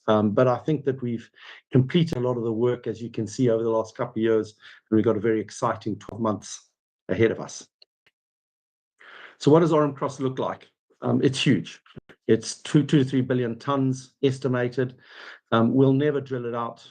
But I think that we've completed a lot of the work, as you can see, over the last couple of years, and we've got a very exciting 12 months ahead of us. So what does Orom-Cross look like? It's huge. It's 2 to 3 billion tons estimated. We'll never drill it out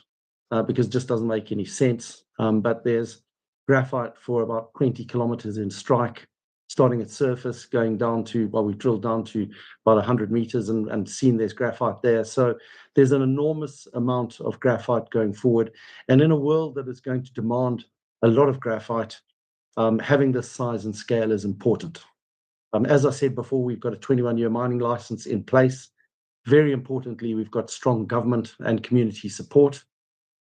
because it just doesn't make any sense. But there's graphite for about 20 kilometers in strike, starting at surface, going down to, well, we've drilled down to about 100 meters and seen there's graphite there. So there's an enormous amount of graphite going forward. And in a world that is going to demand a lot of graphite, having this size and scale is important. As I said before, we've got a 21-year mining license in place. Very importantly, we've got strong government and community support.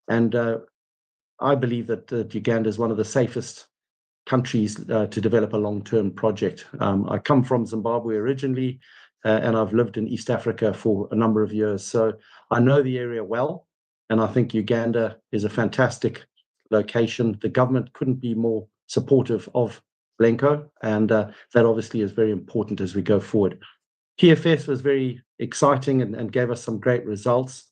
And I believe that Uganda is one of the safest countries to develop a long-term project. I come from Zimbabwe originally, and I've lived in East Africa for a number of years. So I know the area well, and I think Uganda is a fantastic location. The government couldn't be more supportive of Blencowe, and that obviously is very important as we go forward. PFS was very exciting and gave us some great results.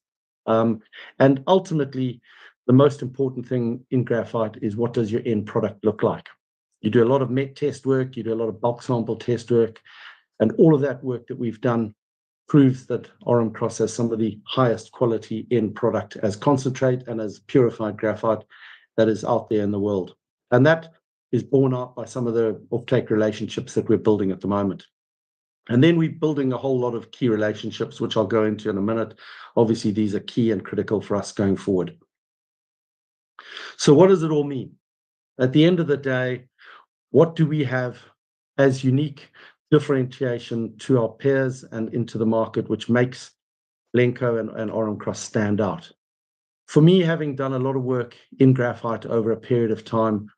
And ultimately, the most important thing in graphite is what does your end product look like? You do a lot of met test work, you do a lot of bulk sample test work, and all of that work that we've done proves that Orom-Cross has some of the highest quality end product as concentrate and as purified graphite that is out there in the world. And that is borne out by some of the offtake relationships that we're building at the moment. And then we're building a whole lot of key relationships, which I'll go into in a minute. Obviously, these are key and critical for us going forward. So what does it all mean? At the end of the day, what do we have as unique differentiation to our peers and into the market, which makes Blencowe and Orom-Cross stand out? For me, having done a lot of work in graphite over a period of time,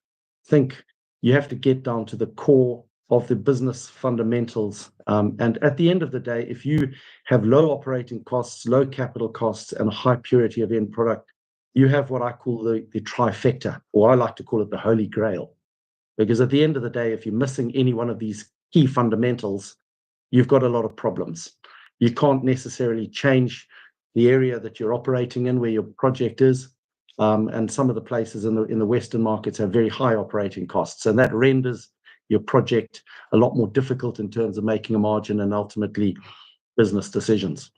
I think you have to get down to the core of the business fundamentals. And at the end of the day, if you have low operating costs, low capital costs, and a high purity of end product, you have what I call the trifecta, or I like to call it the holy grail. Because at the end of the day, if you're missing any one of these key fundamentals, you've got a lot of problems. You can't necessarily change the area that you're operating in, where your project is. And some of the places in the Western markets have very high operating costs, and that renders your project a lot more difficult in terms of making a margin and ultimately business decisions.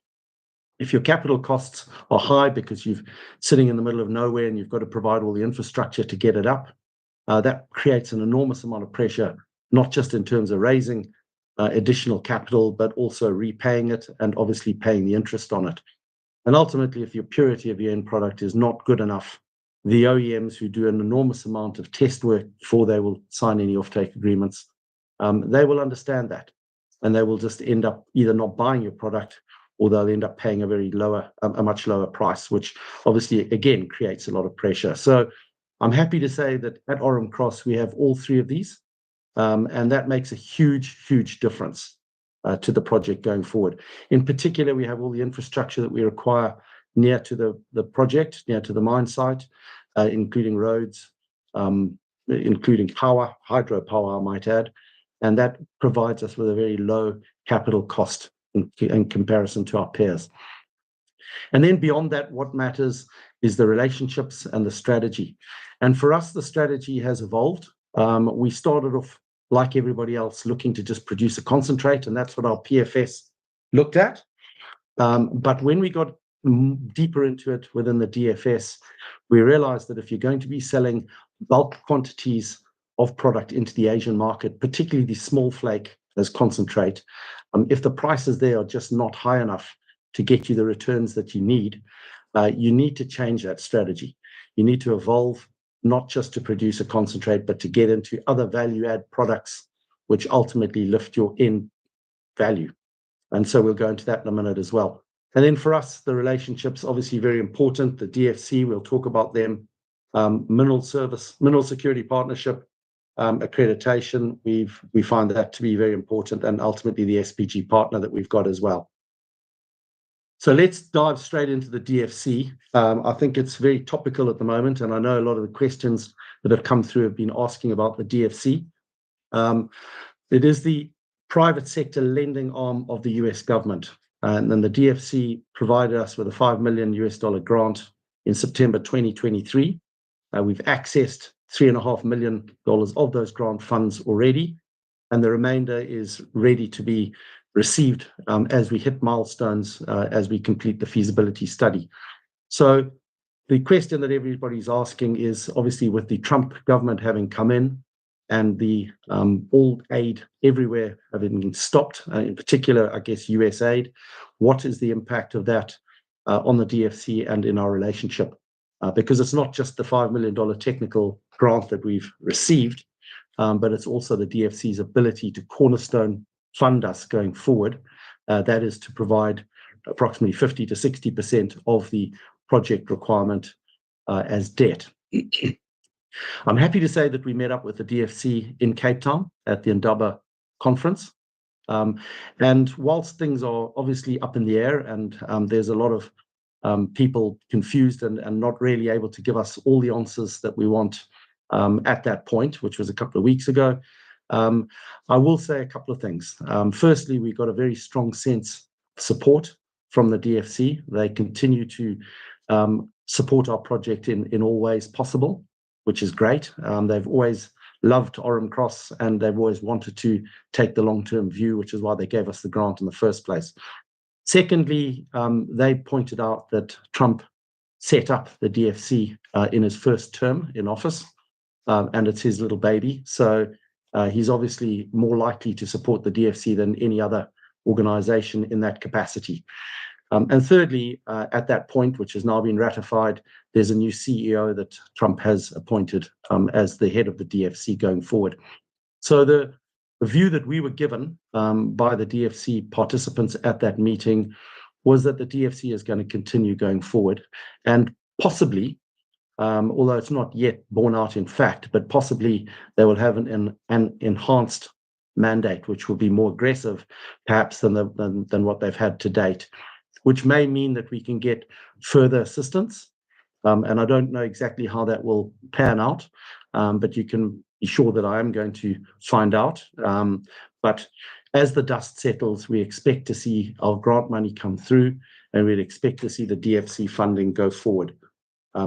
If your capital costs are high because you're sitting in the middle of nowhere and you've got to provide all the infrastructure to get it up, that creates an enormous amount of pressure, not just in terms of raising additional capital, but also repaying it and obviously paying the interest on it. And ultimately, if your purity of your end product is not good enough, the OEMs who do an enormous amount of test work before they will sign any offtake agreements, they will understand that. And they will just end up either not buying your product, or they'll end up paying a much lower price, which obviously, again, creates a lot of pressure. So I'm happy to say that at Orom-Cross, we have all three of these, and that makes a huge, huge difference to the project going forward. In particular, we have all the infrastructure that we require near to the project, near to the mine site, including roads, including power, hydropower, I might add, and that provides us with a very low capital cost in comparison to our peers. And then beyond that, what matters is the relationships and the strategy. And for us, the strategy has evolved. We started off, like everybody else, looking to just produce a concentrate, and that's what our PFS looked at. But when we got deeper into it within the DFS, we realized that if you're going to be selling bulk quantities of product into the Asian market, particularly the small flake as concentrate, if the prices there are just not high enough to get you the returns that you need to change that strategy. You need to evolve, not just to produce a concentrate, but to get into other value-add products, which ultimately lift your end value. And so we'll go into that in a minute as well. And then for us, the relationships, obviously very important. The DFC, we'll talk about them. Mineral Security Partnership, accreditation, we find that to be very important, and ultimately the SPG partner that we've got as well. So let's dive straight into the DFC. I think it's very topical at the moment, and I know a lot of the questions that have come through have been asking about the DFC. It is the private sector lending arm of the US government. And then the DFC provided us with a $5 million grant in September 2023. We've accessed $3.5 million of those grant funds already, and the remainder is ready to be received as we hit milestones, as we complete the feasibility study. So the question that everybody's asking is, obviously, with the Trump government having come in and the all aid everywhere having been stopped, in particular, I guess, US aid, what is the impact of that on the DFC and in our relationship? Because it's not just the $5 million technical grant that we've received, but it's also the DFC's ability to cornerstone fund us going forward. That is to provide approximately 50 to 60% of the project requirement as debt. I'm happy to say that we met up with the DFC in Cape Town at the Indaba conference. And whilst things are obviously up in the air and there's a lot of people confused and not really able to give us all the answers that we want at that point, which was a couple of weeks ago, I will say a couple of things. Firstly, we got a very strong sense of support from the DFC. They continue to support our project in all ways possible, which is great. They've always loved Orom-Cross and they've always wanted to take the long-term view, which is why they gave us the grant in the first place. Secondly, they pointed out that Trump set up the DFC in his first term in office, and it's his little baby. So he's obviously more likely to support the DFC than any other organization in that capacity. And thirdly, at that point, which has now been ratified, there's a new CEO that Trump has appointed as the head of the DFC going forward. So the view that we were given by the DFC participants at that meeting was that the DFC is going to continue going forward, and possibly, although it's not yet borne out in fact, but possibly they will have an enhanced mandate, which will be more aggressive, perhaps, than what they've had to date, which may mean that we can get further assistance. And I don't know exactly how that will pan out, but you can be sure that I am going to find out. But as the dust settles, we expect to see our grant money come through, and we'd expect to see the DFC funding go forward.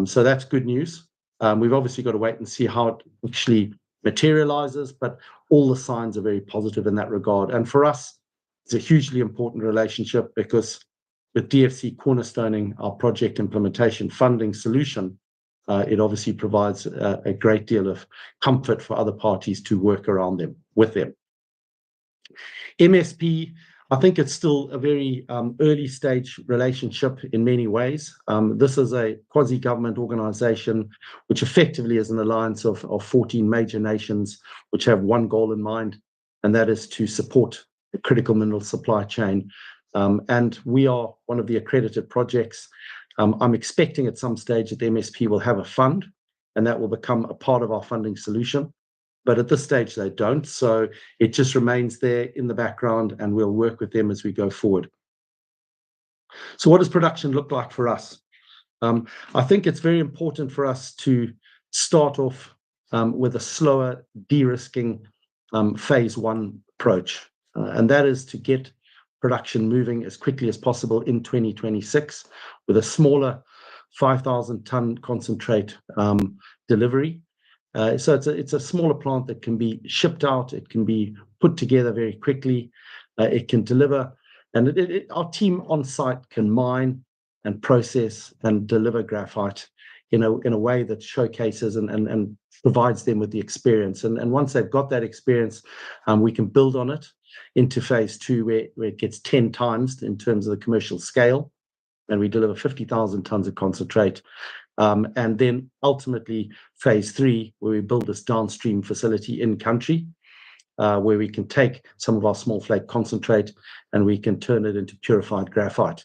So that's good news. We've obviously got to wait and see how it actually materializes, but all the signs are very positive in that regard. And for us, it's a hugely important relationship because with DFC cornerstoning our project implementation funding solution, it obviously provides a great deal of comfort for other parties to work around them, with them. MSP, I think it's still a very early stage relationship in many ways. This is a quasi-government organization, which effectively is an alliance of 14 major nations, which have one goal in mind, and that is to support the critical mineral supply chain. And we are one of the accredited projects. I'm expecting at some stage that the MSP will have a fund, and that will become a part of our funding solution. But at this stage, they don't. So it just remains there in the background, and we'll work with them as we go forward. So what does production look like for us? I think it's very important for us to start off with a slower de-risking phase one approach. And that is to get production moving as quickly as possible in 2026 with a smaller 5,000 ton concentrate delivery. So it's a smaller plant that can be shipped out. It can be put together very quickly. It can deliver, and our team on site can mine and process and deliver graphite in a way that showcases and provides them with the experience. And once they've got that experience, we can build on it into phase two, where it gets 10 times in terms of the commercial scale, and we deliver 50,000 tons of concentrate. And then ultimately phase three, where we build this downstream facility in country, where we can take some of our small flake concentrate and we can turn it into purified graphite.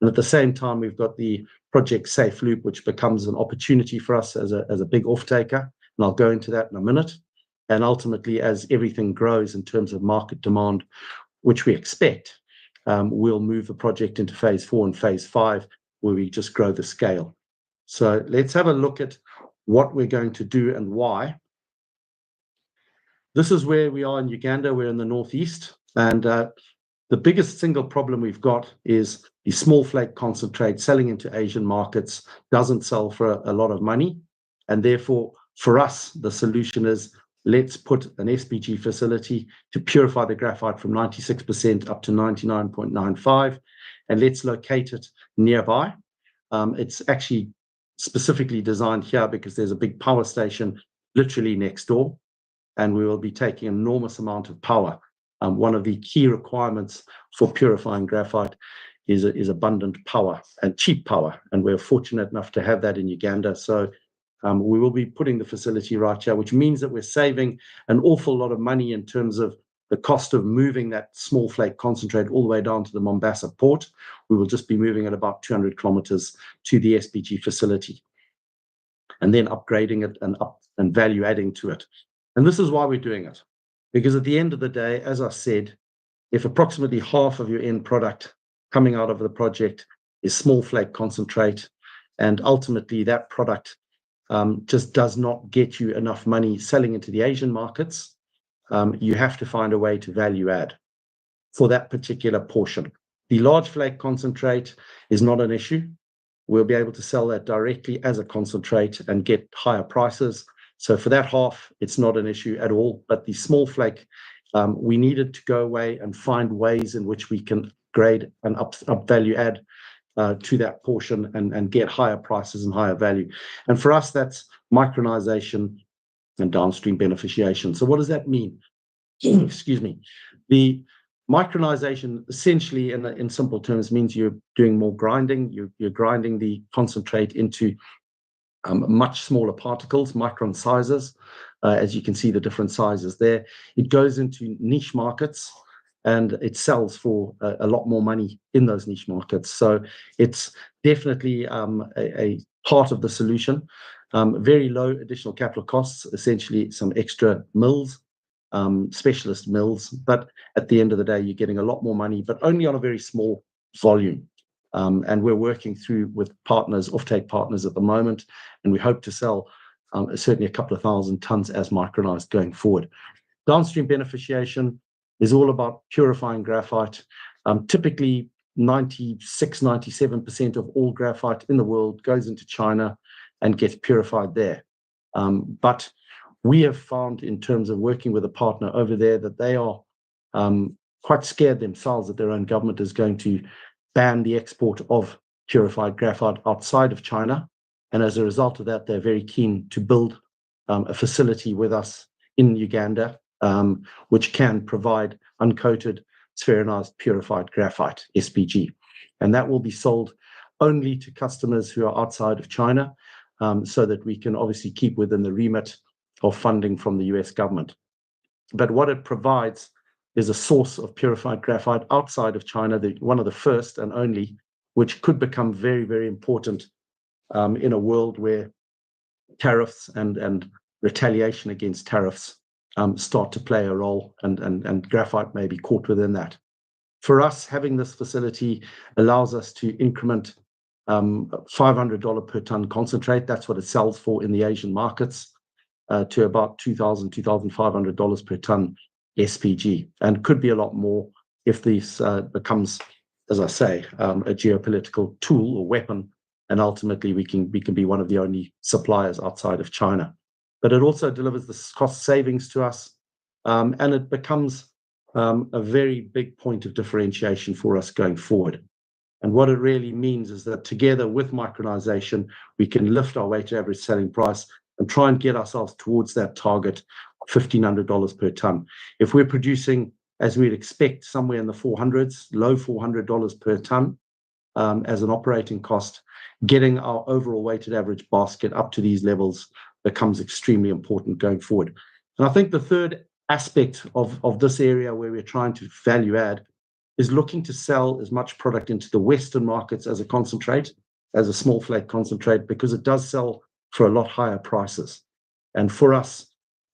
And at the same time, we've got the project SAFELOOP, which becomes an opportunity for us as a big off-taker. And I'll go into that in a minute. And ultimately, as everything grows in terms of market demand, which we expect, we'll move the project into phase four and phase five, where we just grow the scale. So let's have a look at what we're going to do and why. This is where we are in Uganda. We're in the northeast, and The biggest single problem we've got is the small flake concentrate selling into Asian markets doesn't sell for a lot of money. And therefore, for us, the solution is let's put an SPG facility to purify the graphite from 96% up to 99.95, and let's locate it nearby. It's actually specifically designed here because there's a big power station literally next door, and we will be taking an enormous amount of power. One of the key requirements for purifying graphite is abundant power and cheap power, and we're fortunate enough to have that in Uganda. So we will be putting the facility right here, which means that we're saving an awful lot of money in terms of the cost of moving that small flake concentrate all the way down to the Mombasa port. We will just be moving it about 200 kilometers to the SPG facility and then upgrading it and value adding to it. And this is why we're doing it, because at the end of the day, as I said, if approximately half of your end product coming out of the project is small flake concentrate, and ultimately that product just does not get you enough money selling into the Asian markets, you have to find a way to value add for that particular portion. The large flake concentrate is not an issue. We'll be able to sell that directly as a concentrate and get higher prices. So for that half, it's not an issue at all. But the small flake, we needed to go away and find ways in which we can grade and up value add to that portion and get higher prices and higher value. And for us, that's micronization and downstream beneficiation. So what does that mean? Excuse me. The micronization essentially, in simple terms, means you're doing more grinding. You're grinding the concentrate into much smaller particles, micron sizes. As you can see, the different sizes there. It goes into niche markets, and it sells for a lot more money in those niche markets. So it's definitely a part of the solution. Very low additional capital costs, essentially some extra mills, specialist mills. But at the end of the day, you're getting a lot more money, but only on a very small volume. And we're working through with partners, offtake partners at the moment, and we hope to sell certainly a couple of thousand tons as micronized going forward. Downstream beneficiation is all about purifying graphite. Typically, 96-97% of all graphite in the world goes into China and gets purified there. But we have found, in terms of working with a partner over there, that they are quite scared themselves that their own government is going to ban the export of purified graphite outside of China. And as a result of that, they're very keen to build a facility with us in Uganda, which can provide uncoated, spheronized, purified graphite, SPG. And that will be sold only to customers who are outside of China, so that we can obviously keep within the remit of funding from the US government. But what it provides is a source of purified graphite outside of China, one of the first and only, which could become very, very important in a world where tariffs and retaliation against tariffs start to play a role, and graphite may be caught within that. For us, having this facility allows us to increment $500 per ton concentrate. That's what it sells for in the Asian markets, to about $2,000, $2,500 per ton SPG, and could be a lot more if this becomes, as I say, a geopolitical tool or weapon, and ultimately we can be one of the only suppliers outside of China. But it also delivers the cost savings to us, and it becomes a very big point of differentiation for us going forward. And what it really means is that together with micronization, we can lift our weighted average selling price and try and get ourselves towards that target of $1,500 per ton. If we're producing, as we'd expect, somewhere in the 400s, low $400 per ton as an operating cost, getting our overall weighted average basket up to these levels becomes extremely important going forward. And I think the third aspect of this area where we're trying to value add is looking to sell as much product into the Western markets as a concentrate, as a small flake concentrate, because it does sell for a lot higher prices. And for us,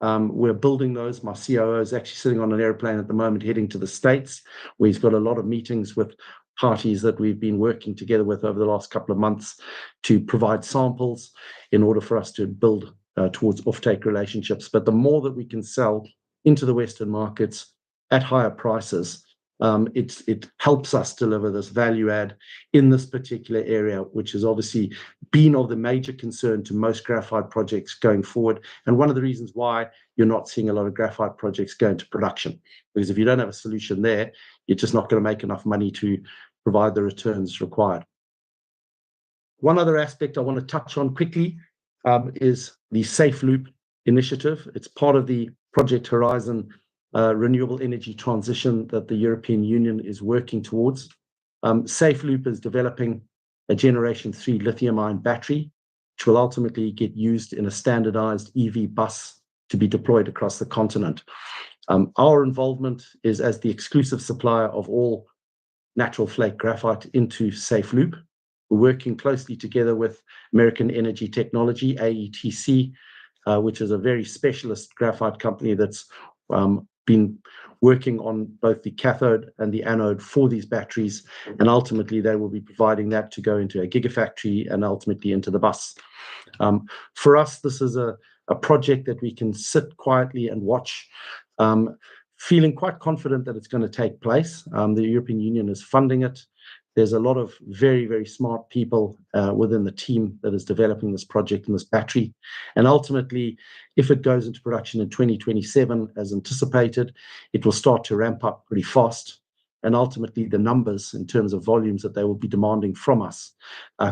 we're building those. My COO is actually sitting on an airplane at the moment heading to the States, where he's got a lot of meetings with parties that we've been working together with over the last couple of months to provide samples in order for us to build towards offtake relationships. But the more that we can sell into the Western markets at higher prices, it helps us deliver this value add in this particular area, which has obviously been of the major concern to most graphite projects going forward. And one of the reasons why you're not seeing a lot of graphite projects go into production, because if you don't have a solution there, you're just not going to make enough money to provide the returns required. One other aspect I want to touch on quickly is the SAFELOOP initiative. It's part of the Project Horizon renewable energy transition that the European Union is working towards. SAFELOOP is developing a Generation 3 lithium-ion battery, which will ultimately get used in a standardized EV bus to be deployed across the continent. Our involvement is as the exclusive supplier of all natural flake graphite into SAFELOOP. We're working closely together with American Energy Technology, AETC, which is a very specialist graphite company that's been working on both the cathode and the anode for these batteries, and ultimately they will be providing that to go into a gigafactory and ultimately into the bus. For us, this is a project that we can sit quietly and watch, feeling quite confident that it's going to take place. The European Union is funding it. There's a lot of very, very smart people within the team that is developing this project and this battery. And ultimately, if it goes into production in 2027, as anticipated, it will start to ramp up pretty fast. And ultimately, the numbers in terms of volumes that they will be demanding from us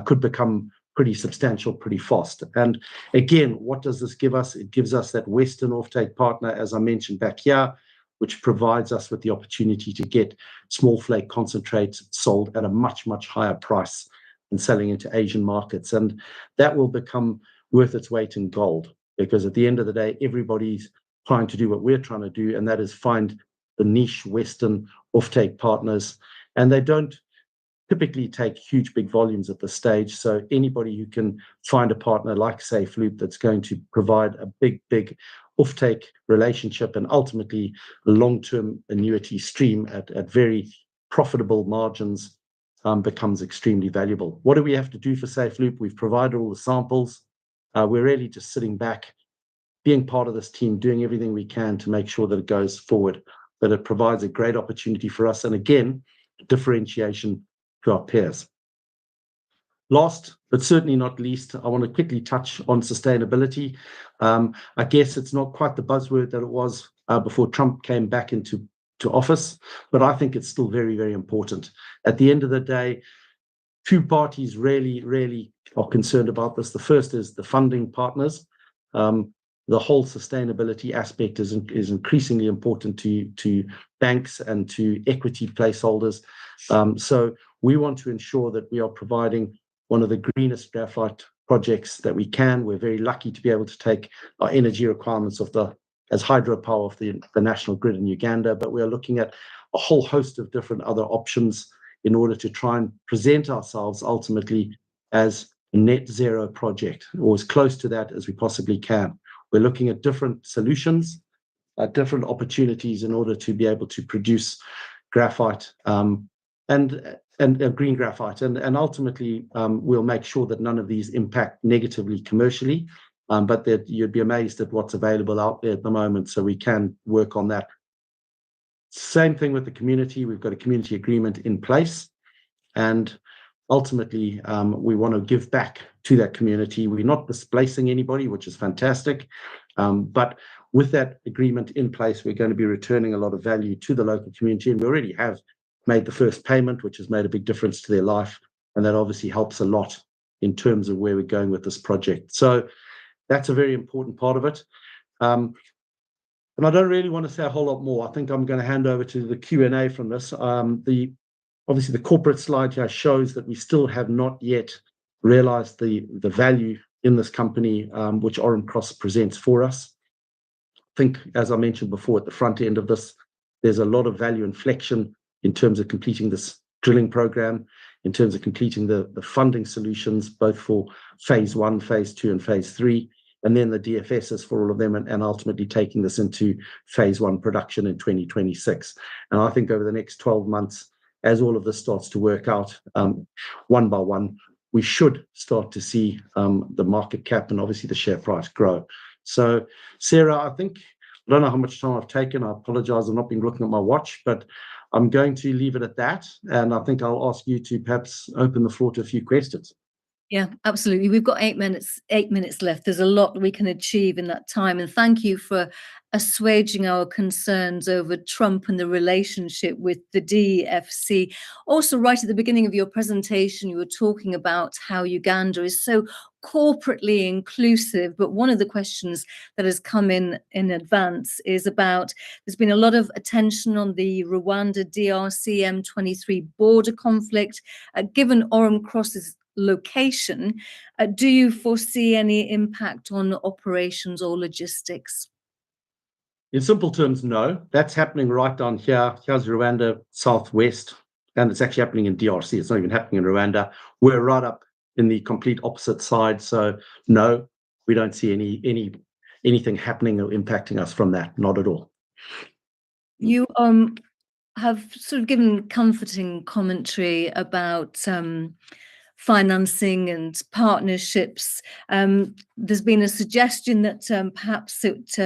could become pretty substantial pretty fast. And again, what does this give us? It gives us that Western offtake partner, as I mentioned back here, which provides us with the opportunity to get small flake concentrates sold at a much, much higher price than selling into Asian markets. And that will become worth its weight in gold, because at the end of the day, everybody's trying to do what we're trying to do, and that is find the niche Western offtake partners. And they don't typically take huge, big volumes at this stage. So anybody who can find a partner like SAFELOOP that's going to provide a big, big offtake relationship and ultimately a long-term annuity stream at very profitable margins becomes extremely valuable. What do we have to do for SAFELOOP? We've provided all the samples. We're really just sitting back, being part of this team, doing everything we can to make sure that it goes forward, that it provides a great opportunity for us. And again, differentiation to our peers. Last, but certainly not least, I want to quickly touch on sustainability. I guess it's not quite the buzzword that it was before Trump came back into office, but I think it's still very, very important. At the end of the day, two parties really are concerned about this. The first is the funding partners. The whole sustainability aspect is increasingly important to banks and to equity placeholders. So we want to ensure that we are providing one of the greenest graphite projects that we can. We're very lucky to be able to take our energy requirements as hydropower of the national grid in Uganda, but we are looking at a whole host of different other options in order to try and present ourselves ultimately as a net zero project, or as close to that as we possibly can. We're looking at different solutions, different opportunities in order to be able to produce graphite and green graphite. And ultimately, we'll make sure that none of these impact negatively commercially, but that you'd be amazed at what's available out there at the moment. So we can work on that. Same thing with the community. We've got a community agreement in place. And ultimately, we want to give back to that community. We're not displacing anybody, which is fantastic. But with that agreement in place, we're going to be returning a lot of value to the local community. And we already have made the first payment, which has made a big difference to their life. And that obviously helps a lot in terms of where we're going with this project. So that's a very important part of it. And I don't really want to say a whole lot more. I think I'm going to hand over to the Q&A from this. Obviously, the corporate slide here shows that we still have not yet realized the value in this company, which Orom-Cross presents for us. I think, as I mentioned before, at the front end of this, there's a lot of value inflection in terms of completing this drilling program, in terms of completing the funding solutions, both for phase 1, phase 2, and phase 3, and then the DFSs for all of them, and ultimately taking this into phase 1 production in 2026. And I think over the next 12 months, as all of this starts to work out one by one, we should start to see the market cap and obviously the share price grow. So, Sarah, I don't know how much time I've taken. I apologize. I've not been looking at my watch, but I'm going to leave it at that, and I think I'll ask you to perhaps open the floor to a few questions. Yeah, absolutely. We've got 8 minutes left. There's a lot we can achieve in that time. And thank you for assuaging our concerns over Trump and the relationship with the DFC. Also, right at the beginning of your presentation, you were talking about how Uganda is so corporately inclusive. But one of the questions that has come in advance is about, there's been a lot of attention on the Rwanda DRC M23 border conflict. Given Orom-Cross's location, do you foresee any impact on operations or logistics? In simple terms, no. That's happening right down here. Here's Rwanda, southwest, and it's actually happening in DRC. It's not even happening in Rwanda. We're right up in the complete opposite side. So no, we don't see anything happening or impacting us from that. Not at all. You have sort of given comforting commentary about financing and partnerships. There's been a suggestion that perhaps it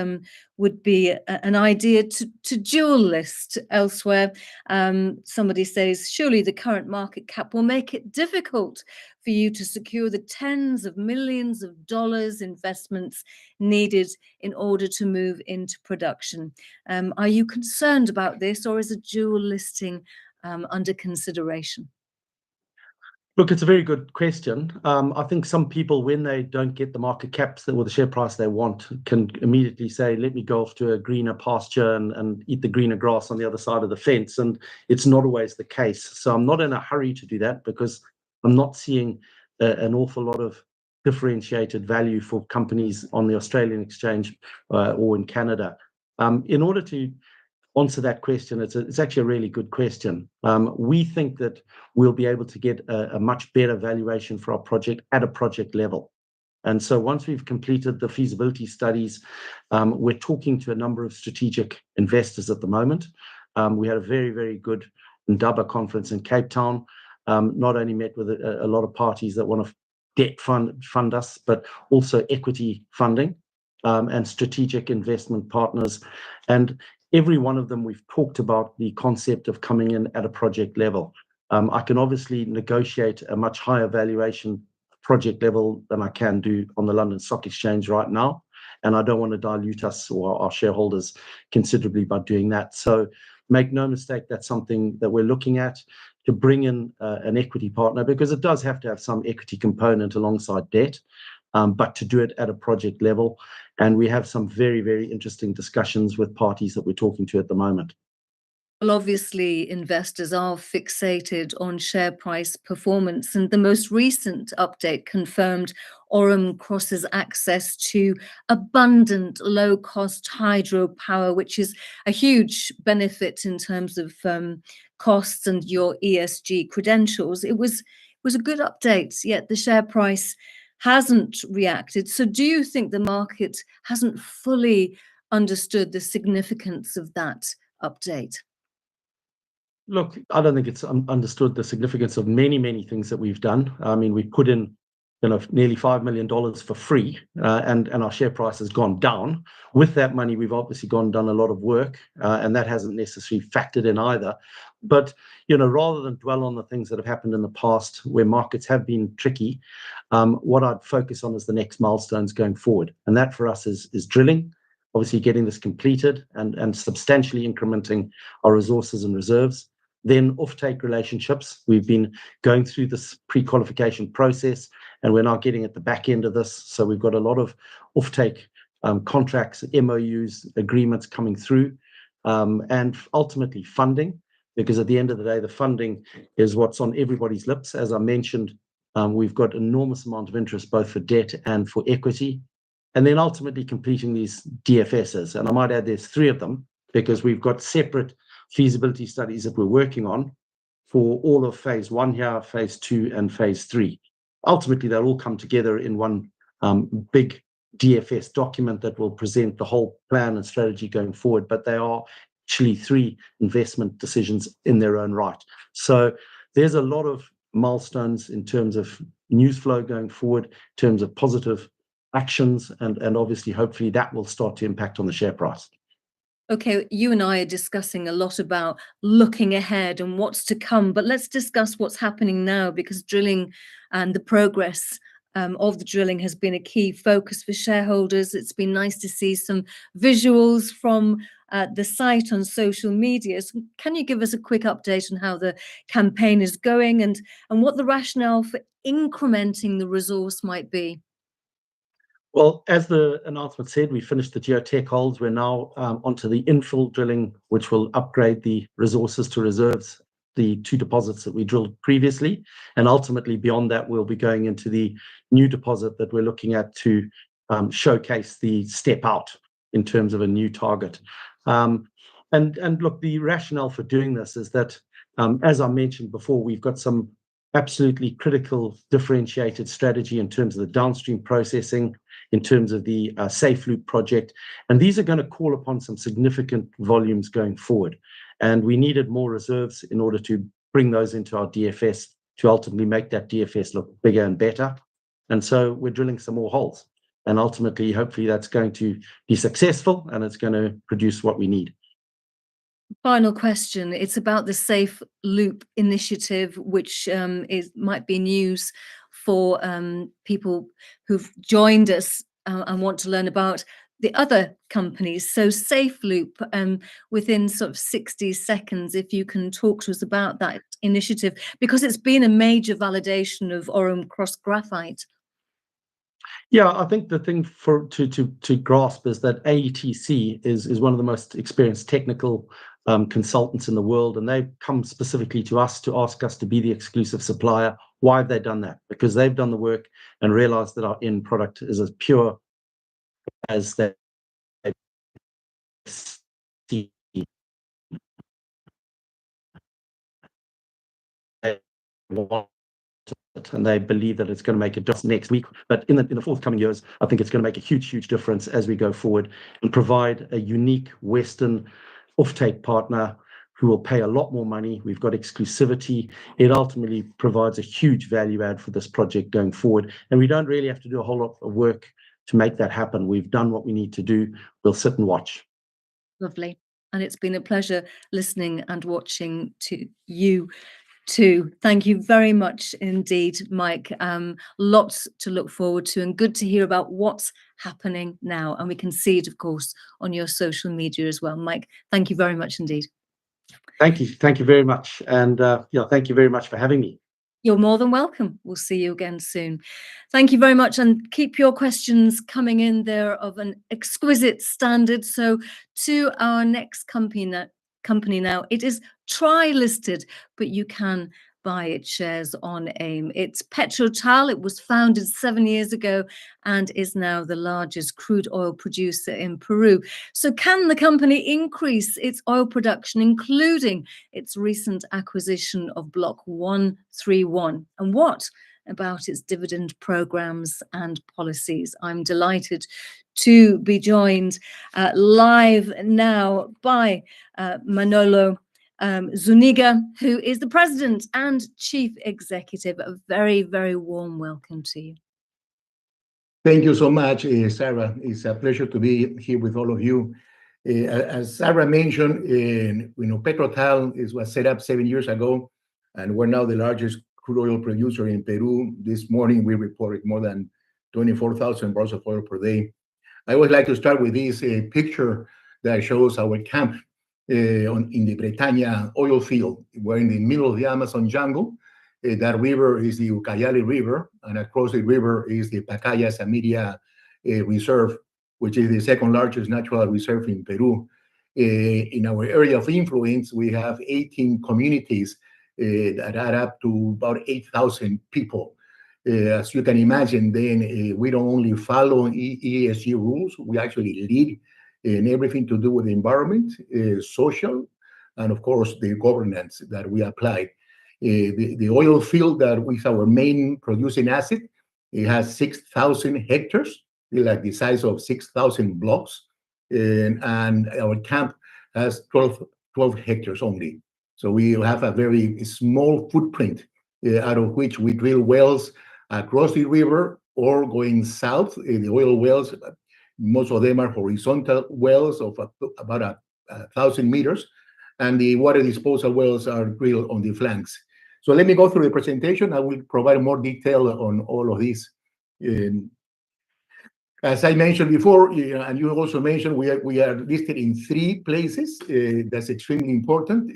would be an idea to dual list elsewhere. Somebody says, surely the current market cap will make it difficult for you to secure the tens of millions of dollars investments needed in order to move into production. Are you concerned about this, or is a dual listing under consideration? Look, it's a very good question. I think some people, when they don't get the market caps or the share price they want, can immediately say, let me go off to a greener pasture and eat the greener grass on the other side of the fence. And it's not always the case. So I'm not in a hurry to do that, because I'm not seeing an awful lot of differentiated value for companies on the Australian exchange or in Canada. In order to answer that question, it's actually a really good question. We think that we'll be able to get a much better valuation for our project at a project level. And so once we've completed the feasibility studies, we're talking to a number of strategic investors at the moment. We had a very, very good Ndaba conference in Cape Town. Not only met with a lot of parties that want to debt fund us, but also equity funding and strategic investment partners. And every one of them, we've talked about the concept of coming in at a project level. I can obviously negotiate a much higher valuation project level than I can do on the London Stock Exchange right now. And I don't want to dilute us or our shareholders considerably by doing that. So make no mistake, that's something that we're looking at, to bring in an equity partner, because it does have to have some equity component alongside debt, but to do it at a project level. And we have some very, very interesting discussions with parties that we're talking to at the moment. Well, obviously, investors are fixated on share price performance, and the most recent update confirmed Orom-Cross's access to abundant low-cost hydropower, which is a huge benefit in terms of costs and your ESG credentials. It was a good update, yet the share price hasn't reacted. So do you think the market hasn't fully understood the significance of that update? Look, I don't think it's understood the significance of many, many things that we've done. I mean, we put in nearly $5 million for free, and our share price has gone down. With that money, we've obviously gone and done a lot of work, and that hasn't necessarily factored in either. But, rather than dwell on the things that have happened in the past where markets have been tricky, what I'd focus on is the next milestones going forward. And that for us is drilling, obviously getting this completed and substantially incrementing our resources and reserves. Then offtake relationships. We've been going through this pre-qualification process, and we're now getting at the back end of this. So we've got a lot of offtake contracts, MOUs, agreements coming through, and ultimately funding, because at the end of the day, the funding is what's on everybody's lips. As I mentioned, we've got enormous amount of interest, both for debt and for equity, and then ultimately completing these DFSs. And I might add there's 3 of them, because we've got separate feasibility studies that we're working on for all of phase 1 here, phase 2, and phase 3. Ultimately, they'll all come together in one big DFS document that will present the whole plan and strategy going forward. But they are actually 3 investment decisions in their own right. So there's a lot of milestones in terms of news flow going forward, in terms of positive actions, and obviously, hopefully, that will start to impact on the share price. Okay, you and I are discussing a lot about looking ahead and what's to come, but let's discuss what's happening now, because drilling and the progress of the drilling has been a key focus for shareholders. It's been nice to see some visuals from the site on social media. So can you give us a quick update on how the campaign is going and what the rationale for incrementing the resource might be? Well, as the announcement said, we finished the geotech holes. We're now onto the infill drilling, which will upgrade the resources to reserves, the two deposits that we drilled previously. And ultimately, beyond that, we'll be going into the new deposit that we're looking at to showcase the step out in terms of a new target. And look, the rationale for doing this is that, as I mentioned before, we've got some absolutely critical differentiated strategy in terms of the downstream processing, in terms of the SAFELOOP project. And these are going to call upon some significant volumes going forward. And we needed more reserves in order to bring those into our DFS to ultimately make that DFS look bigger and better. And so we're drilling some more holes. And ultimately, hopefully, that's going to be successful and it's going to produce what we need. Final question. It's about the SAFELOOP initiative, which might be news for people who've joined us and want to learn about the other companies. So SAFELOOP, within sort of 60 seconds, if you can talk to us about that initiative, because it's been a major validation of Orom-Cross graphite. Yeah, I think the thing to grasp is that AETC is one of the most experienced technical consultants in the world, and they've come specifically to us to ask us to be the exclusive supplier. Why have they done that? Because they've done the work and realized that our end product is as pure as they see. And they believe that it's going to make a difference next week. But in the forthcoming years, I think it's going to make a huge difference as we go forward and provide a unique Western offtake partner who will pay a lot more money. We've got exclusivity. It ultimately provides a huge value add for this project going forward. And we don't really have to do a whole lot of work to make that happen. We've done what we need to do. We'll sit and watch. Lovely. And it's been a pleasure listening and watching to you too. Thank you very much indeed, Mike. Lots to look forward to and good to hear about what's happening now. And we can see it, of course, on your social media as well. Mike, thank you very much indeed. Thank you. Thank you very much. And thank you very much for having me. You're more than welcome. We'll see you again soon. Thank you very much. And keep your questions coming in. They're of an exquisite standard. So to our next company now, it is tri-listed, but you can buy its shares on AIM. It's PetroTal. It was founded 7 years ago and is now the largest crude oil producer in Peru. So can the company increase its oil production, including its recent acquisition of Block 131? And what about its dividend programs and policies? I'm delighted to be joined live now by Manolo Zúñiga, who is the president and chief executive. A very, very warm welcome to you. Thank you so much, Sarah. It's a pleasure to be here with all of you. As Sarah mentioned, PetroTal was set up 7 years ago, and we're now the largest crude oil producer in Peru. This morning, we reported more than 24,000 barrels of oil per day. I would like to start with this picture that shows our camp in the Bretaña oil field. We're in the middle of the Amazon jungle. That river is the Ucayali River, and across the river is the Pacaya-Samiria Reserve, which is the second largest natural reserve in Peru. In our area of influence, we have 18 communities that add up to about 8,000 people. As you can imagine, then we don't only follow ESG rules, we actually lead in everything to do with the environment, social, and of course, the governance that we apply. The oil field that is our main producing asset, it has 6,000 hectares, like the size of 6,000 blocks, and our camp has 12 hectares only. So we have a very small footprint, out of which we drill wells across the river or going south. The oil wells, most of them are horizontal wells of about 1,000 meters, and the water disposal wells are drilled on the flanks. So let me go through the presentation. I will provide more detail on all of this. As I mentioned before, and you also mentioned, we are listed in 3 places. That's extremely important.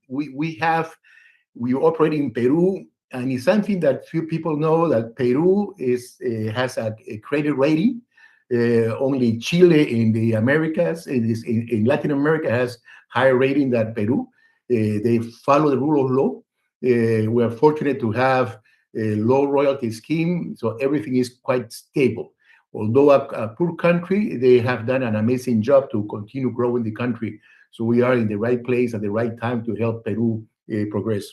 We operate in Peru, and it's something that few people know, that Peru has a credit rating. Only Chile in the Americas, in Latin America, has higher rating than Peru. They follow the rule of law. We are fortunate to have a low royalty scheme, so everything is quite stable. Although a poor country, they have done an amazing job to continue growing the country. So we are in the right place at the right time to help Peru progress.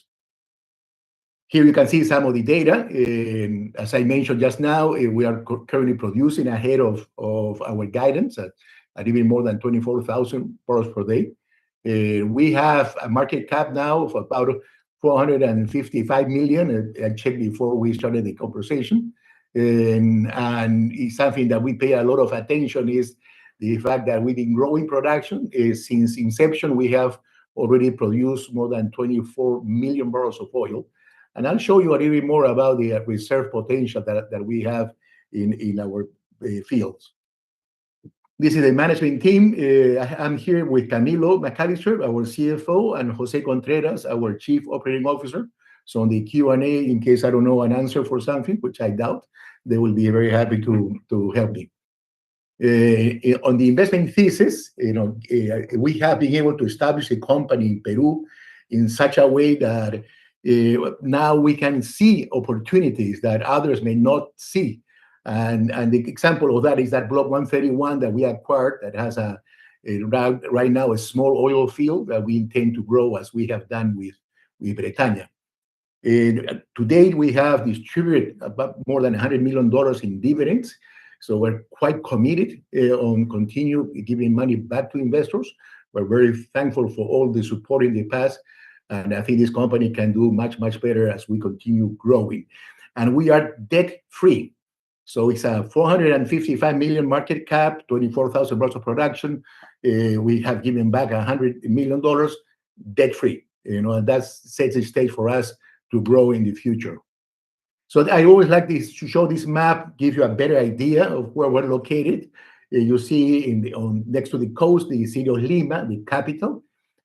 Here you can see some of the data. As I mentioned just now, we are currently producing ahead of our guidance at even more than 24,000 barrels per day. We have a market cap now of about 455 million. I checked before we started the conversation. And it's something that we pay a lot of attention, is the fact that we've been growing production. Since inception, we have already produced more than 24 million barrels of oil. And I'll show you a little bit more about the reserve potential that we have in our fields. This is the management team. I'm here with Camilo McAllister, our CFO, and Jose Contreras, our Chief Operating Officer. So on the Q&A, in case I don't know an answer for something, which I doubt, they will be very happy to help me. On the investment thesis, we have been able to establish a company in Peru in such a way that now we can see opportunities that others may not see. And the example of that is that Block 131 that we acquired, that has right now a small oil field that we intend to grow, as we have done with Bretaña. To date, we have distributed about more than $100 million in dividends. So we're quite committed on continue giving money back to investors. We're very thankful for all the support in the past. And I think this company can do much, much better as we continue growing. And we are debt-free. So it's a 455 million market cap, 24,000 barrels of production. We have given back $100 million debt-free. And that sets the stage for us to grow in the future. So I always like this, to show this map, give you a better idea of where we're located. You see next to the coast, the city of Lima, the capital.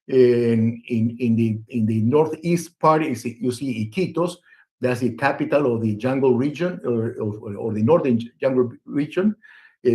In the northeast part, you see Iquitos. That's the capital of the jungle region, or the northern jungle region.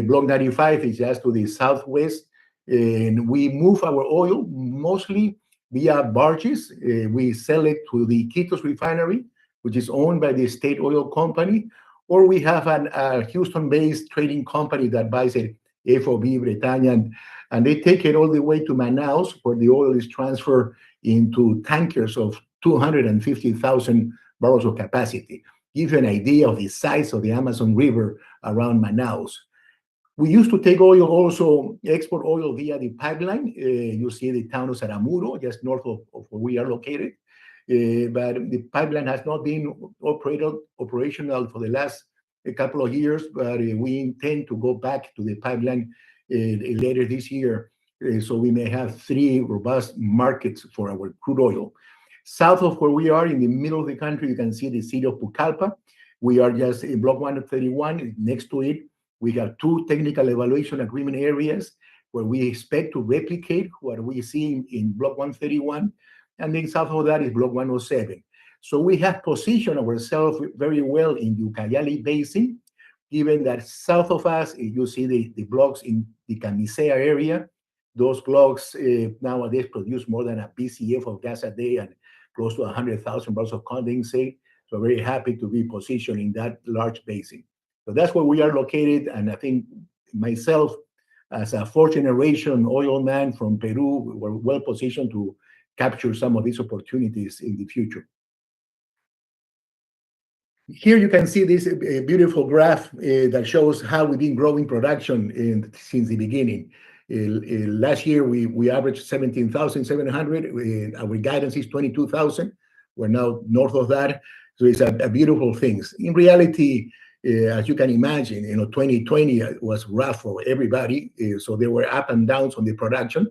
Block 95 is just to the southwest. And we move our oil mostly via barges. We sell it to the Iquitos refinery, which is owned by the state oil company, or we have a Houston-based trading company that buys it, FOB, Bretaña, and they take it all the way to Manaus, where the oil is transferred into tankers of 250,000 barrels of capacity. Give you an idea of the size of the Amazon River around Manaus. We used to take oil, also export oil via the pipeline. You see the town of Saramuro, just north of where we are located. But the pipeline has not been operational for the last couple of years, but we intend to go back to the pipeline later this year, so we may have 3 robust markets for our crude oil. South of where we are, in the middle of the country, you can see the city of Pucallpa. We are just in Block 131. Next to it, we have 2 technical evaluation agreement areas where we expect to replicate what we see in Block 131. And then south of that is Block 107. So we have positioned ourselves very well in the Ucayali Basin, given that south of us, you see the blocks in the Camisea area. Those blocks nowadays produce more than a BCF of gas a day and close to 100,000 barrels of condensate. So very happy to be positioned in that large basin. So that's where we are located. And I think myself, as a 4th-generation oil man from Peru, we're well positioned to capture some of these opportunities in the future. Here you can see this beautiful graph that shows how we've been growing production since the beginning. Last year, we averaged 17,700. Our guidance is 22,000. We're now north of that. So it's a beautiful thing. In reality, as you can imagine, 2020 was rough for everybody. So there were up and downs on the production.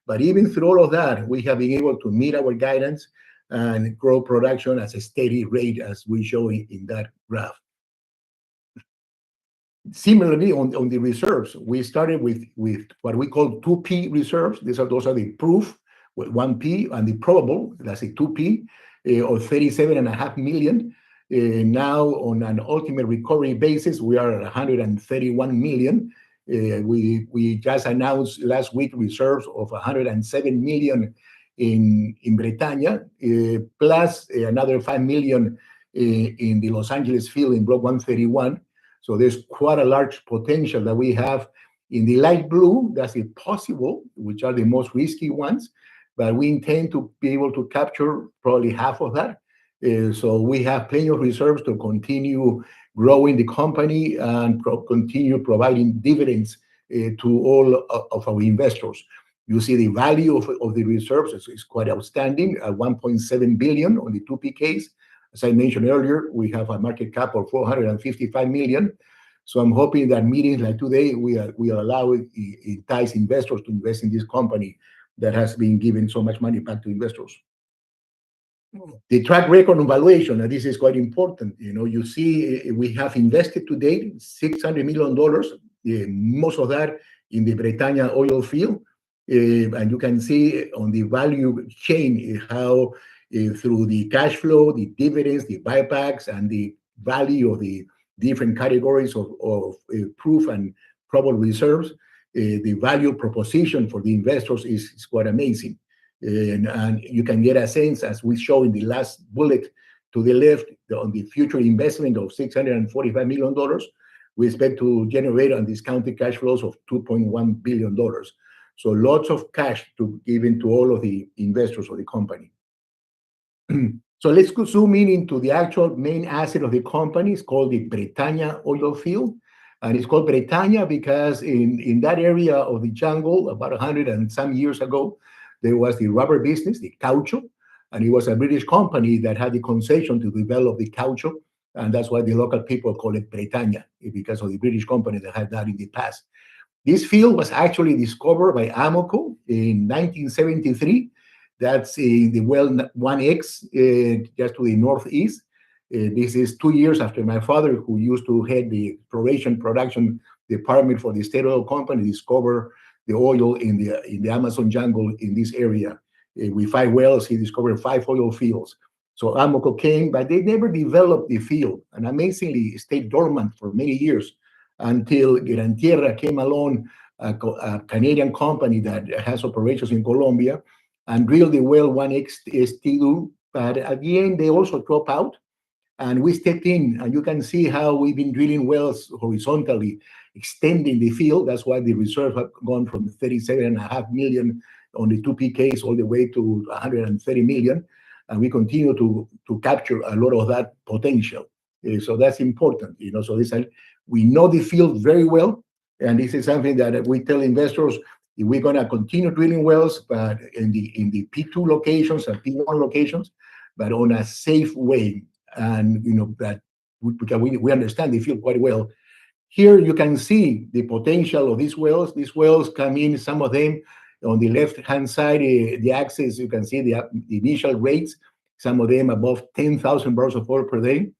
But even through all of that, we have been able to meet our guidance and grow production at a steady rate, as we show in that graph. Similarly, on the reserves, we started with what we call 2P reserves. Those are the proof with 1P, and the probable, that's a 2P, of 37.5 million. Now, on an ultimate recovery basis, we are at 131 million. We just announced last week reserves of 107 million in Bretaña, plus another 5 million in the Los Angeles field in Block 131. So there's quite a large potential that we have. In the light blue, that's the possible, which are the most risky ones, but we intend to be able to capture probably half of that. So we have plenty of reserves to continue growing the company and continue providing dividends to all of our investors. You see the value of the reserves is quite outstanding, at 1.7 billion on the 2P case. As I mentioned earlier, we have a market cap of 455 million. So I'm hoping that meetings like today will allow entice investors to invest in this company that has been giving so much money back to investors. The track record on valuation, and this is quite important. You see, we have invested to date $600 million, most of that in the Bretaña oil field. And you can see on the value chain how through the cash flow, the dividends, the buybacks, and the value of the different categories of proof and probable reserves, the value proposition for the investors is quite amazing. And you can get a sense, as we show in the last bullet to the left, on the future investment of $645 million, we expect to generate undiscounted cash flows of $2.1 billion. So lots of cash to give into all of the investors of the company. So let's zoom in into the actual main asset of the company. It's called the Bretaña oil field. And it's called Bretaña because in that area of the jungle, about 100 and some years ago, there was the rubber business, the caoutchouc, and it was a British company that had the concession to develop the caoutchouc, and that's why the local people call it Bretaña, because of the British company that had that in the past. This field was actually discovered by Amoco in 1973. That's in the well 1X, just to the northeast. This is 2 years after my father, who used to head the exploration production department for the State Oil Company, discovered the oil in the Amazon jungle in this area. With 5 wells, he discovered 5 oil fields. So Amoco came, but they never developed the field, and amazingly stayed dormant for many years until Gran Tierra came along, a Canadian company that has operations in Colombia, and drilled the well 1X, but at the end, they also dropped out. And we stepped in, and you can see how we've been drilling wells horizontally, extending the field. That's why the reserve have gone from 37.5 million on the 2P case all the way to 130 million. And we continue to capture a lot of that potential. So that's important, So we know the field very well, and this is something that we tell investors. We're going to continue drilling wells, but in the P2 locations and P1 locations, but on a safe way. And that because we understand the field quite well. Here you can see the potential of these wells. These wells come in, some of them on the left-hand side, the axis, you can see the initial rates, some of them above 10,000 barrels of oil per day,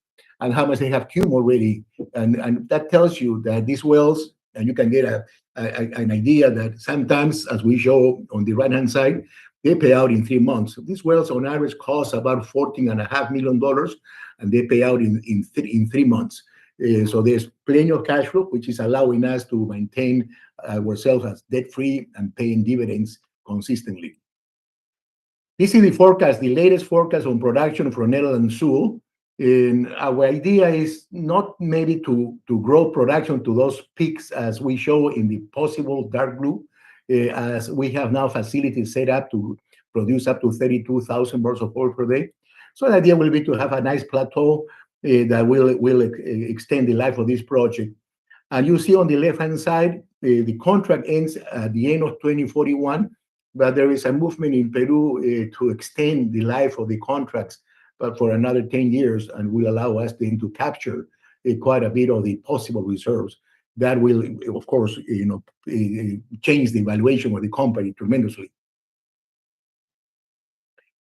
and how much they have cum already. And that tells you that these wells, and you can get an idea that sometimes, as we show on the right-hand side, they pay out in 3 months. These wells on average cost about $14.5 million, and they pay out in 3 months. So there's plenty of cash flow, which is allowing us to maintain ourselves as debt-free and paying dividends consistently. This is the forecast, the latest forecast on production from Netherland, Sewell. And our idea is not maybe to grow production to those peaks as we show in the possible dark blue, as we have now facilities set up to produce up to 32,000 barrels of oil per day. So the idea will be to have a nice plateau that will extend the life of this project. And you see on the left-hand side, the contract ends at the end of 2041, but there is a movement in Peru to extend the life of the contracts but for another 10 years, and will allow us then to capture quite a bit of the possible reserves. That will, of course, change the valuation of the company tremendously.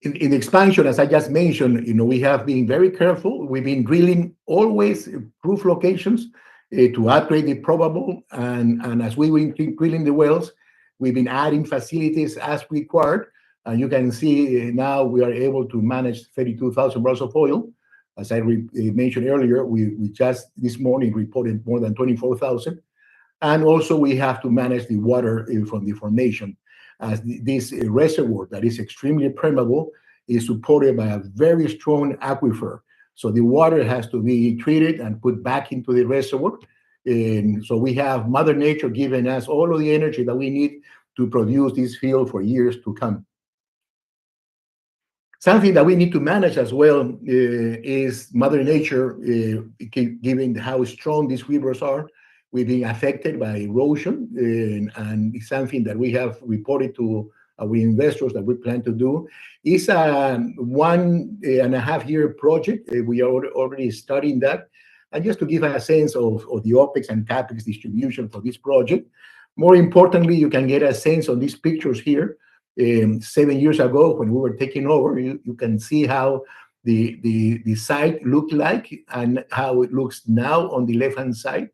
In the expansion, as I just mentioned, we have been very careful. We've been drilling always proof locations to upgrade the probable, and as we've been drilling the wells, we've been adding facilities as required. And you can see now we are able to manage 32,000 barrels of oil. As I mentioned earlier, we just this morning reported more than 24,000. And also we have to manage the water from the formation, as this reservoir that is extremely permeable is supported by a very strong aquifer. So the water has to be treated and put back into the reservoir. And so we have Mother Nature giving us all of the energy that we need to produce this field for years to come. Something that we need to manage as well is Mother Nature, given how strong these rivers are. We've been affected by erosion, and it's something that we have reported to our investors that we plan to do. It's a 1.5 year project. We are already studying that. And just to give a sense of the OPEX and CAPEX distribution for this project. More importantly, you can get a sense on these pictures here. 7 years ago, when we were taking over, you can see how the site looked like and how it looks now on the left-hand side.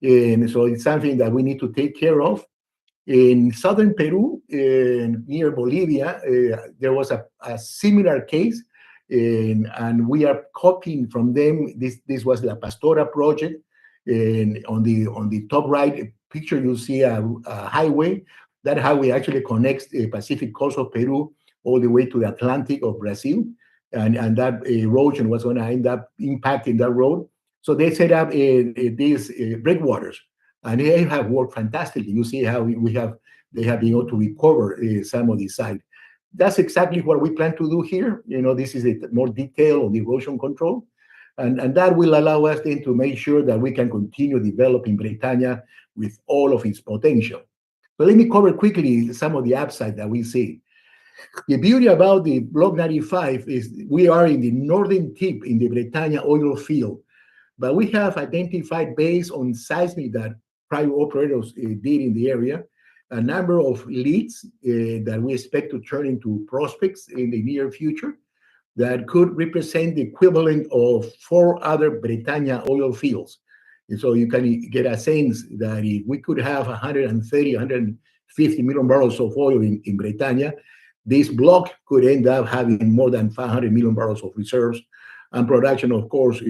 And so it's something that we need to take care of. In southern Peru, near Bolivia, there was a similar case, and we are copying from them. This was La Pastora project, and on the top right picture you see a highway. That highway actually connects the Pacific coast of Peru all the way to the Atlantic of Brazil, and that erosion was going to end up impacting that road. So they set up these breakwaters, and they have worked fantastically. You see how they have been able to recover some of the site. That's exactly what we plan to do here. This is more detail on the erosion control, and that will allow us then to make sure that we can continue developing Bretaña with all of its potential. But let me cover quickly some of the upside that we see. The beauty about the Block 95 is we are in the northern tip in the Bretaña oil field, but we have identified, based on seismic that private operators did in the area, a number of leads that we expect to turn into prospects in the near future that could represent the equivalent of 4 other Bretaña oil fields. And so you can get a sense that if we could have 130, 150 million barrels of oil in Bretaña, this block could end up having more than 500 million barrels of reserves, and production, of course,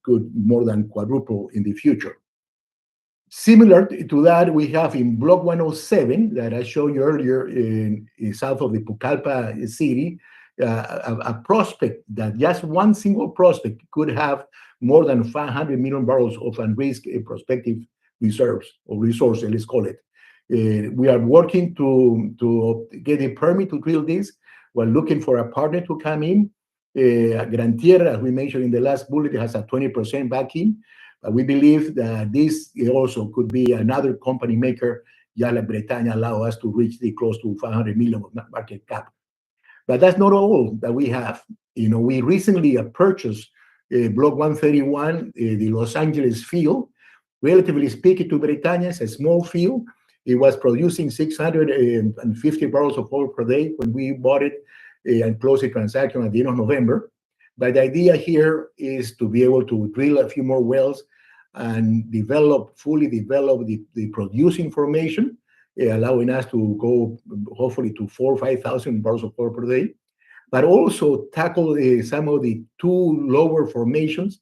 could more than quadruple in the future. Similar to that, we have in Block 107 that I showed you earlier in south of the Pucallpa city, a prospect that just one single prospect could have more than 500 million barrels of unrisked prospective reserves or resources, let's call it. We are working to get a permit to drill this. We're looking for a partner to come in. Gran Tierra, as we mentioned in the last bullet, has a 20% backing. We believe that this also could be another company maker, just like Bretaña, allow us to reach close to 500 million of market cap. But that's not all that we have. We recently purchased Block 131, the Los Angeles field. Relatively speaking to Bretaña, it's a small field. It was producing 650 barrels of oil per day when we bought it and closed the transaction at the end of November. But the idea here is to be able to drill a few more wells and fully develop the producing formation, allowing us to go hopefully to 4,000 or 5,000 barrels of oil per day, but also tackle some of the 2 lower formations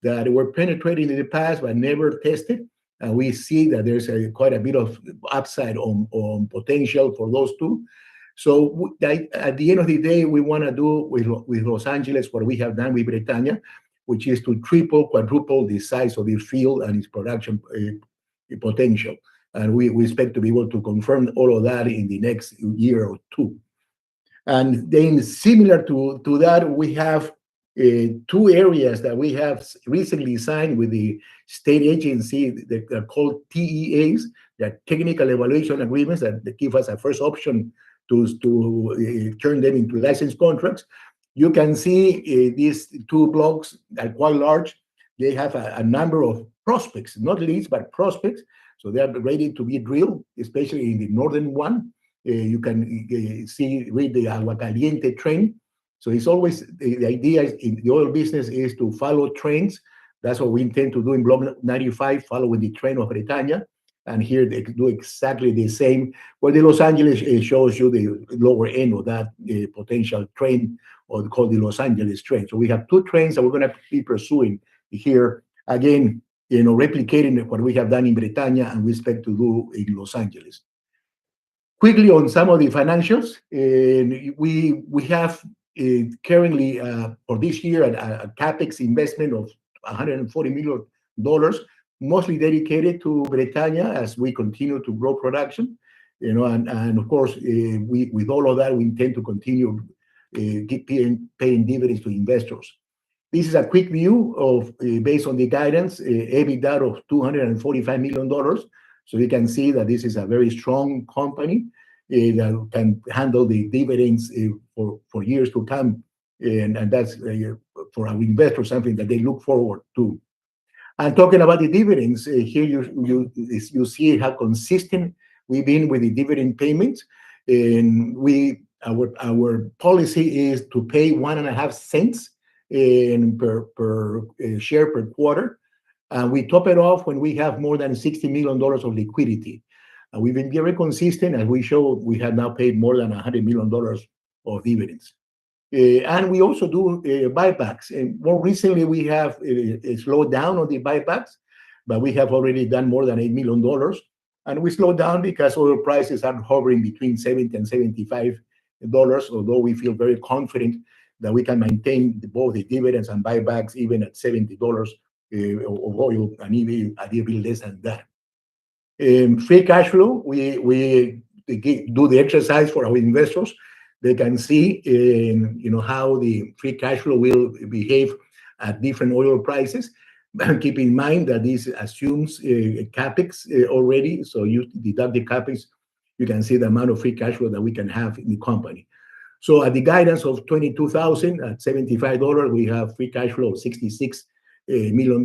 that were penetrated in the past but never tested. And we see that there's quite a bit of upside on potential for those 2. So at the end of the day, we want to do with Los Angeles what we have done with Bretaña, which is to triple, quadruple the size of the field and its production potential. And we expect to be able to confirm all of that in the next year or 2. And then similar to that, we have 2 areas that we have recently signed with the state agency that are called TEAs, that technical evaluation agreements that give us a first option to turn them into license contracts. You can see these 2 blocks are quite large. They have a number of prospects, not leads, but prospects. So they are ready to be drilled, especially in the northern one. You can read the Agua Caliente trend. So it's always, the idea is in the oil business is to follow trends. That's what we intend to do in Block 95, following the trend of Bretaña. And here they do exactly the same. Where the Los Angeles shows you the lower end of that potential trend, or called the Los Angeles trend. So we have two trends that we're going to be pursuing here. Again, replicating what we have done in Bretaña and we expect to do in Los Angeles. Quickly on some of the financials, we have currently for this year a CapEx investment of $140 million, mostly dedicated to Bretaña as we continue to grow production. And of course, with all of that, we intend to continue paying dividends to investors. This is a quick view of, based on the guidance, EBITDA of $245 million. So you can see that this is a very strong company that can handle the dividends for years to come. And that's, for our investors, something that they look forward to. And talking about the dividends, here you see how consistent we've been with the dividend payments. And our policy is to pay 1.5 cents per share per quarter. And we top it off when we have more than $60 million of liquidity. And we've been very consistent, as we show. We have now paid more than $100 million of dividends. And we also do buybacks. And more recently, we have slowed down on the buybacks, but we have already done more than $8 million. And we slowed down because oil prices are hovering between $70 and $75, although we feel very confident that we can maintain both the dividends and buybacks even at $70 of oil, and even a little bit less than that. Free cash flow, we do the exercise for our investors. They can see how the free cash flow will behave at different oil prices. Keep in mind that this assumes CapEx already. So you deduct the CapEx, you can see the amount of free cash flow that we can have in the company. So at the guidance of 22,000 at $75, we have free cash flow of $66 million.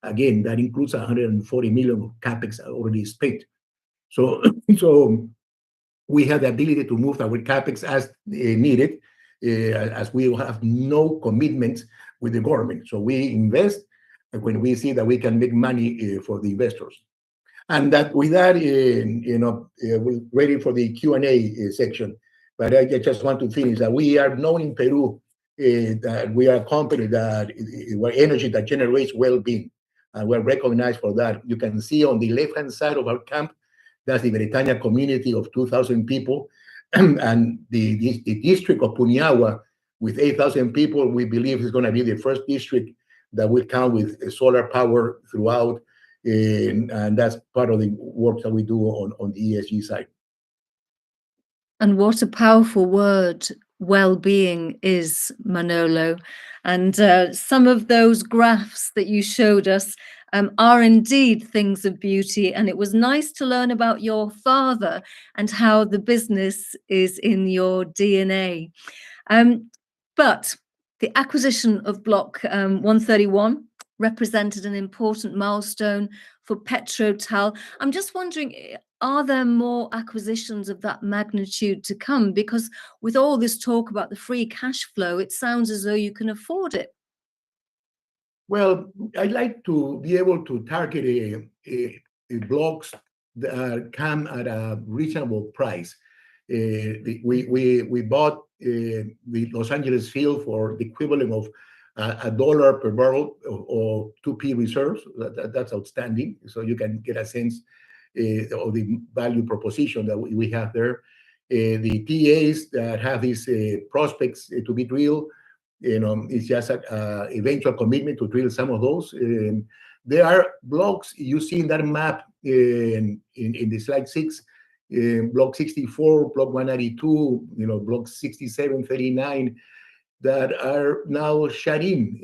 Again, that includes $140 million of CapEx already spent. So we have the ability to move our CapEx as needed, as we will have no commitments with the government. So we invest when we see that we can make money for the investors. And that with that, we're ready for the Q&A section. But I just want to finish that we are known in Peru that we are a company that we're energy that generates well-being, and we're recognized for that. You can see on the left-hand side of our camp, that's the Bretaña community of 2,000 people, and the district of Puñagua with 8,000 people, we believe is going to be the first district that will count with solar power throughout, and that's part of the work that we do on the ESG side. And what a powerful word well-being is, Manolo. And some of those graphs that you showed us are indeed things of beauty. And it was nice to learn about your father and how the business is in your DNA. But the acquisition of Block 131 represented an important milestone for PetroTal. I'm just wondering, are there more acquisitions of that magnitude to come? Because with all this talk about the free cash flow, it sounds as though you can afford it. Well, I'd like to be able to target blocks that come at a reasonable price. We bought the Los Angeles field for the equivalent of $1 per barrel of 2P reserves. That's outstanding. So you can get a sense of the value proposition that we have there. The TAs that have these prospects to be drilled, it's just an eventual commitment to drill some of those. There are blocks you see in that map in the slide 6, Block 64, Block 192, Block 67, 39, that are now shut in.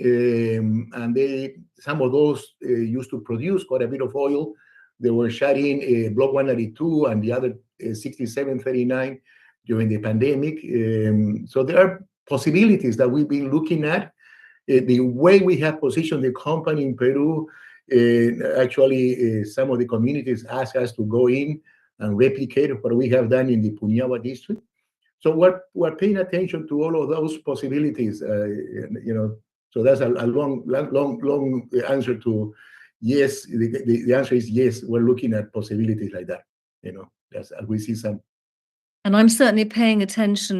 And some of those used to produce quite a bit of oil. They were shut in, Block 192 and the other 67, 39 during the pandemic. So there are possibilities that we've been looking at. The way we have positioned the company in Peru, actually, some of the communities ask us to go in and replicate what we have done in the Puñaba district. So we're paying attention to all of those possibilities, so that's a long answer to yes. The answer is yes, we're looking at possibilities like that, as we see some. And I'm certainly paying attention